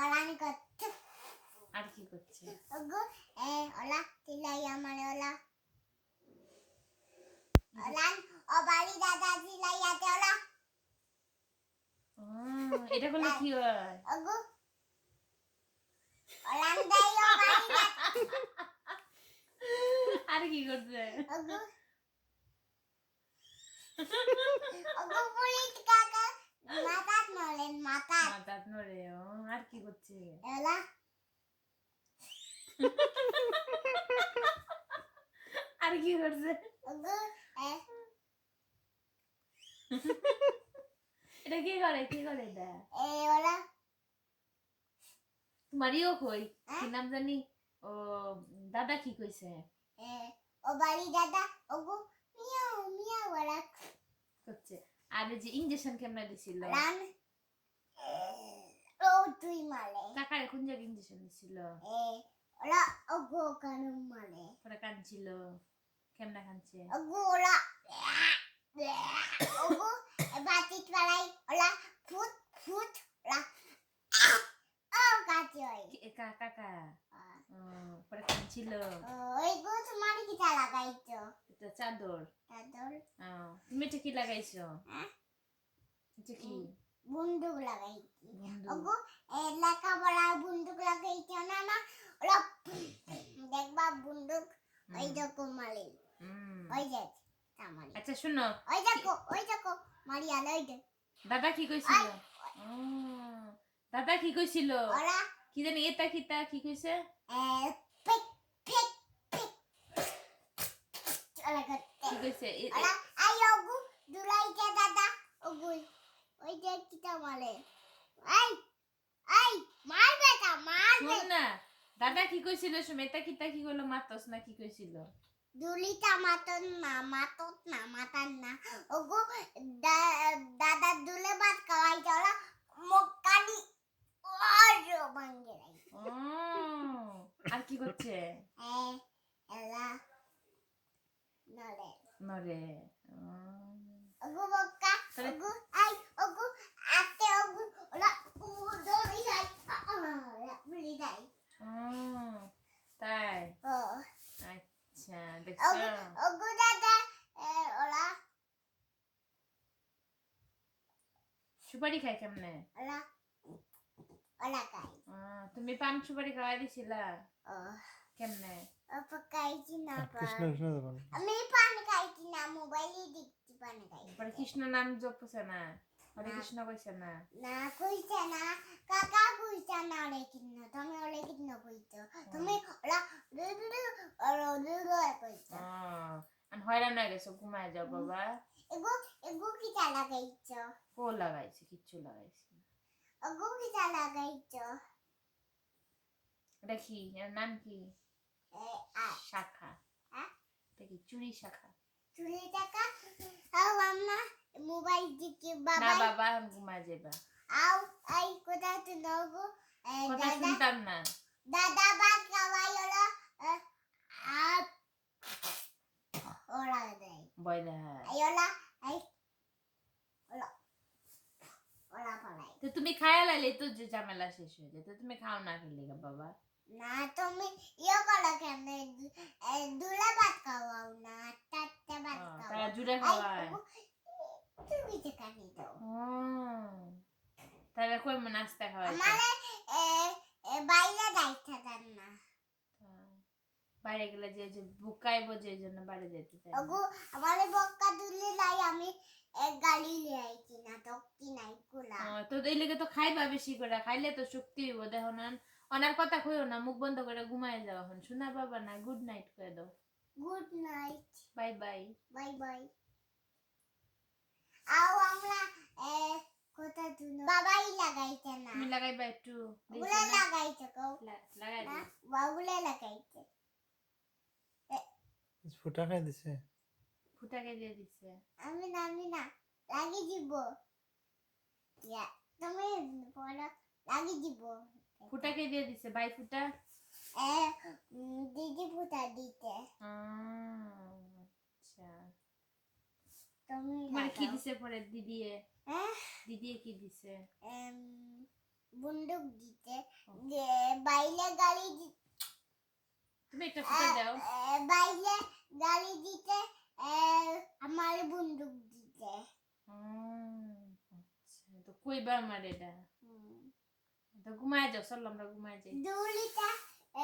ওলান করছে আর কি করছে ওগো ওলা চিলাই আমার ওলা ওলান ও বাড়ি দাদা চিলাই আছে ওলা এটা করলে কি হয় ওগো ওলান দাই ও বাড়ি আর কি করছে ওগো ওগো পুলিশ কাকা মাথাত নলেন মাথাত মাথাত নড়ে আর কি করছে ওলা আর কি করছে ওগো এটা কি করে এটা ওলা তোমারও কই কি নাম জানি ও দাদা কি কইছে ও বাড়ি দাদা ওগো মিয়াও মিয়াও ওলা করছে আর এই যে ইনজেকশন কেমনে দিছিল রান ও তুই মালে কাকারে কোন জায়গায় ইনজেকশন দিছিল ওলা ওগো কানু মালে ওরা কাঁদছিল কেমনে কাঁদছে ওগো ওলা ওগো বাতি পালাই ওলা ফুট ফুট ওলা ও কাটি ওই কাকা পরে কাঁদছিল ওই গো তোমার কি তা লাগাইছো এটা চাদর চাদর তুমি এটা কি লাগাইছো এটা কি বন্দুক লাগাইছি ওগো লেখা পড়া বন্দুক লাগাইছো না না ওলা দেখবা বন্দুক ওই দেখো মালি ওই যে তামালি আচ্ছা শুনো ওই দেখো মারিয়া লই দে দাদা কি কইছিল দাদা কি কইছিল ওরা কি জানি এটা কিতা কি কইছে পিক পিক পিক ওলা করতে কি কইছে ওলা আই ওগু দুলাইতে দাদা ওগু ওই যে কিটা মালে আই আই মার বেটা মার শুন না দাদা কি কইছিল সুমেতা কিতা কি কইলো মাতস না কি কইছিল দুলিটা মাতন না মাতত না মাতান না ওগো দাদা দুলে ভাত খাওয়াই চলা মক্কানি ওরো ভাঙ্গে রাই আর কি করছে এলা নলে নরে ওগো মক্কা ওগো আই ওগো আতে ওগো ওলা ও দড়ি যাই ওলা বলি যাই তাই ও আচ্ছা দেখছো ওগো দাদা ওলা সুপারি খাই কেমনে ওলা ওলা খাই তুমি পান সুপারি খাওয়াই দিছিলা ও কেমনে পকাইছি না কৃষ্ণ কৃষ্ণ দেবেন আমি পান খাইছি না মোবাইলে দেখছি পান খাই পরে কৃষ্ণ নাম জপছে না হরে কৃষ্ণ কইছে না না কইছে না কাকা কইছে না রে কিন্ন তুমি ওলে কিন্ন কইছো তুমি ওলা ওলা কইছো আর হয়রান হয়ে গেছো ঘুমায় যাও বাবা এগো এগো কি তা লাগাইছো কো লাগাইছে কিচ্ছু লাগাইছে এগো কি তা লাগাইছো এটা কি এর নাম কি আ শাখা হ্যাঁ এটা কি চুরি শাখা চুরি টাকা আও আম্মা মোবাইল দিকে না বাবা বাবা ঘুমায় যাবা আও আই কোথা তো নগো কথা দাদা শুনতাম না দাদা বাদ খাওয়াই ওলা আপ ওলা দেই ভয় দেখায় I OLA I OLA OLA পালাই তো তুমি খায়া লাইলে তো যে ঝামেলা শেষ হয়ে যেত তুমি খাও না খেলে বাবা না তুমি ইয়ে করো কেমনে দুলে ভাত খাওয়াও না চারটে ভাত তারা খাওয়াও জুড়ে খাওয়ায় তুমি তো কানি দাও তারা কই নাস্তা খাওয়ায় আমারে বাইরে দাইতে দেন না বাইরে গেলে যে বুকাইবো যে জন্য বাইরে যেতে চাই ওগো আমারে বক্কা দুলে লাই আমি এক গালি লিয়ে আইছি না তো কি নাই কুলা তো এই লেগে তো খাইবা বেশি করে খাইলে তো শক্তি হইব দেখো না অনার কথা কইও না মুখ বন্ধ করে ঘুমায় যাও এখন শোনা বাবা না গুড নাইট কই দাও good night bye bye bye bye আও আমরা কোথা দুনো বাবাই লাগাইছে না তুমি লাগাইবা একটু ওগুলা লাগাইছে কও লাগাই না বাবুলে লাগাইছে ফুটা খাই দিছে ফুটাকে দিয়ে দিছে আমি না লাগি দিব ইয়া তুমি বলো লাগি দিব ফুটাকে দিয়ে দিছে বাই ফুটা দিদি ফুটা দিতে আচ্ছা তুমি তোমার কি লাগাও। দিছে পরে দিদিয়ে হ্যাঁ দিদিয়ে কি দিছে বন্দুক দিতে যে বাইরে গাড়ি তুমি একটা ফুটে দাও বাইরে গাড়ি দিতে আমার বন্দুক দিতে আচ্ছা তো কইবা আমার এটা তো ঘুমায় যাও চল আমরা ঘুমায় যাই দুলিটা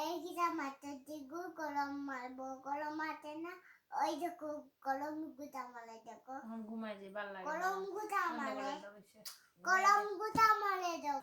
এই কিটা মারতে দিগু কলম মারবো কলম মারতে না ওই দেখো কলম গুতা মারে দেখো এখন ঘুমায় যাই ভালো লাগে না। কলম গুতা বন্ধ মারে করে দাও এসে। কলম গুতা মারে দেখো